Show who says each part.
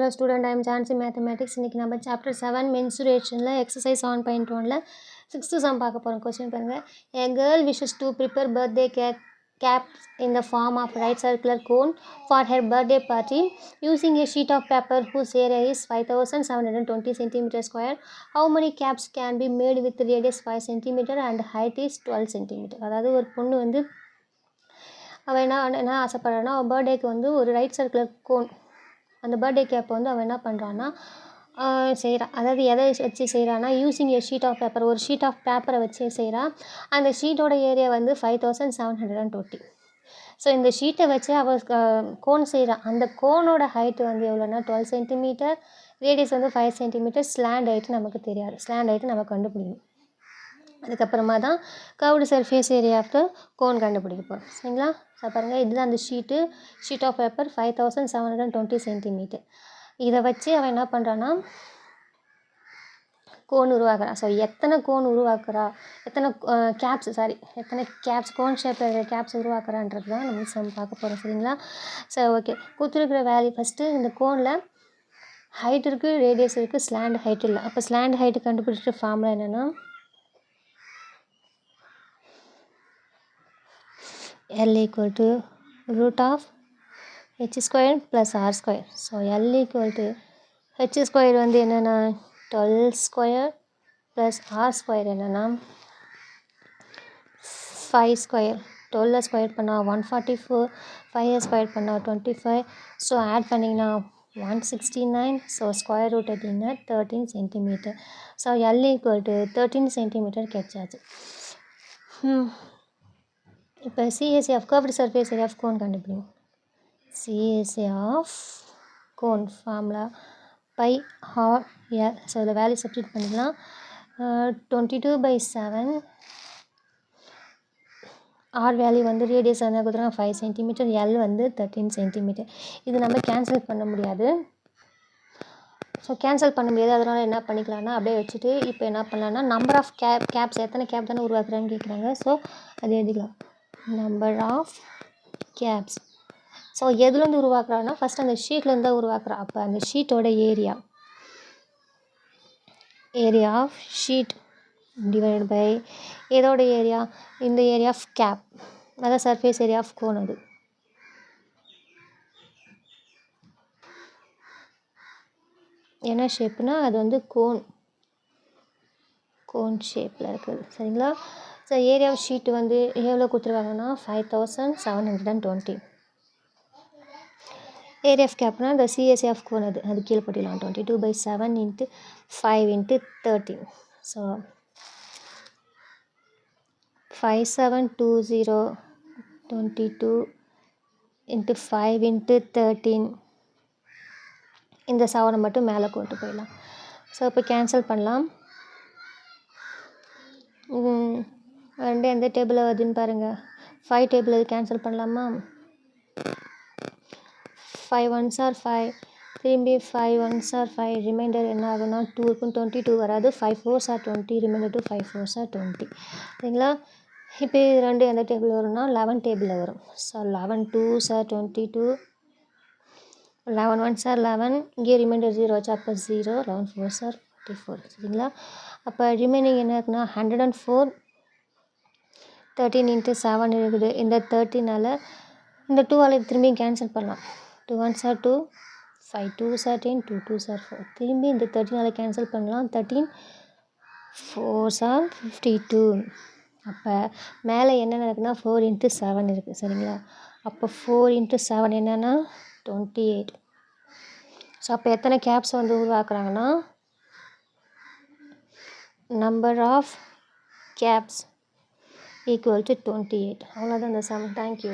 Speaker 1: Hello student, I am Jansi Mathematics. இன்னைக்கு நம்ம chapter 7 mensuration exercise 7.1 6th sum பார்க்க போறோம். Question பாருங்க. A girl wishes to prepare birthday cap in the form of right circular cone for her birthday party using a sheet of paper whose area is 5720 cm square. How many caps can be made with radius 5 cm and height is 12 cm? அதாவது ஒரு பொண்ணு வந்து அவள் என்ன ஆசைப்படுறான்னா அவள் பர்த்டேக்கு வந்து ஒரு ரைட் சர்க்குலர் கோன் அந்த பர்த்டே கேப் வந்து அவள் என்ன பண்ணுறான்னா செய்கிறா. அதாவது எதை வச்சு செய்கிறான்னா using a sheet of paper, ஒரு ஷீட் ஆஃப் பேப்பரை வச்சு செய்கிறா. அந்த ஷீட்டோட ஏரியா வந்து 5720. ஸோ இந்த ஷீட்டை வச்சு அவள் கோன் செய்கிறா. அந்த கோனோட ஹைட்டு வந்து எவ்வளோன்னா 12 சென்டிமீட்டர், ரேடியஸ் வந்து 5 சென்டிமீட்டர். ஸ்லாண்ட் ஹைட்டு நமக்கு தெரியாது, ஸ்லாண்ட் ஹைட்டு நம்ம கண்டுபிடிக்கணும். அதுக்கப்புறமா தான் curved surface area of the cone கண்டுபிடிக்க போகிறோம். சரிங்களா? ஸோ பாருங்கள், இதுதான் அந்த ஷீட் ஆஃப் பேப்பர் 5720 சென்டிமீட்டர். இதை வச்சு அவன் என்ன பண்ணுறான்னா கோன் உருவாக்குறா. ஸோ எத்தனை கோன் உருவாக்குறா, எத்தனை கேப்ஸ் கோன் ஷேப்பில் கேப்ஸ் உருவாக்குறான்றது தான் நம்ம சம் பார்க்க போகிறோம். சரிங்களா? ஸோ ஓகே, கொடுத்துருக்குற வேல்யூ ஃபஸ்ட்டு இந்த கோனில் ஹைட் இருக்குது, ரேடியஸ் இருக்குது, ஸ்லாண்ட் ஹைட் இல்லை. அப்போ ஸ்லாண்ட் ஹைட்டு கண்டுபிடிச்சிட்டு ஃபார்முலா என்னென்னா L equal to root of h square plus r square. So L equal to h square வந்து என்னென்னா 12 square plus r square என்னென்னா 5 square. 12 ஸ்கொயர் பண்ணால் 144, 5 ஸ்கொயர் பண்ணால் 25. ஸோ ஆட் பண்ணிங்கன்னா 169. ஸோ ஸ்கொயர் ரூட் எடுத்திங்கன்னா 13 centimetre. So L equal to 13 centimetre கிடைச்சாச்சு. இப்போ CSA of curved surface area of cone கண்டுபிடிக்கும். CSA of cone formula pi r l. So இதில் value substitute பண்ணிக்கலாம். 22/7. R value வந்து radius வந்து கொடுத்துருக்காங்க 5 சென்டிமீட்டர், எல் வந்து 13 சென்டிமீட்டர். இது நம்ம கேன்சல் பண்ண முடியாது. அதனால் என்ன பண்ணிக்கலாம்னா அப்படியே வச்சுட்டு இப்போ என்ன பண்ணலான்னா நம்பர் ஆஃப் கேப்ஸ் எத்தனை கேப் தானே உருவாக்குறான்னு கேட்குறாங்க. ஸோ அது எழுதிக்கலாம், நம்பர் ஆஃப் கேப்ஸ். ஸோ எதுலேருந்து உருவாக்குறான்னா ஃபஸ்ட் அந்த ஷீட்லேருந்து தான் உருவாக்குறா. அப்போ அந்த ஷீட்டோட area of sheet divide by இதோட ஏரியா, இந்த ஏரியா ஆஃப் கேப், அதான் சர்ஃபேஸ் ஏரியா ஆஃப் கோன். அது என்ன ஷேப்னா அது வந்து கோன் ஷேப்பில் இருக்குது. சரிங்களா? ஸோ ஏரியா ஆஃப் ஷீட்டு வந்து எவ்வளோ கொடுத்துருக்காங்கன்னா 5720. ஏரியா ஆஃப் கேப்னா இந்த CSA ஆஃப் கோன் அது கீழே போட்டிடலாம். 22/7 × 5 × 13. ஸோ 5720 22 × 5 × 13. இந்த 7 மட்டும் மேலே கொண்டு போயிடலாம். ஸோ இப்போ கேன்சல் பண்ணலாம். ரெண்டு எந்த டேபிளில் வருதுன்னு பாருங்கள். 5 டேபிள் அது கேன்சல் பண்ணலாமா? 5 1s are 5, திரும்பி 5 1s are 5. ரிமைண்டர் என்ன ஆகுனா 2 இருக்கும், 22 வராது. 5 4s are 20, reminder 2 5 4s are 20. சரிங்களா? இப்போ இது ரெண்டு எந்த டேபிள் வரும்னா 11 டேபிளில் வரும். So 11 2s are 22, 11 1s are 11. இங்கே ரிமைண்டர் 0 வச்சு அப்போ 0, 11 4s are 44. சரிங்களா? அப்போ ரிமைனிங் என்ன இருக்குன்னா 104. 13 × 7 இருக்குது. இந்த 13ஆல் இந்த 2ஆல் திரும்பி கேன்சல் பண்ணலாம். 2 1s are 2, 5 2s are 10, 2 2s are 4. திரும்பி இந்த 13ஆல் கேன்சல் பண்ணலாம். 13 4s are 52. அப்போ மேலே என்ன இருக்குன்னா 4 × 7 இருக்குது. சரிங்களா? அப்போ 4 × 7 என்னென்னா 28. ஸோ அப்போ எத்தனை கேப்ஸ் வந்து உருவாக்குறாங்கன்னா number of caps equal to 28. அவ்வளோதான் இந்த சம். தேங்க்யூ.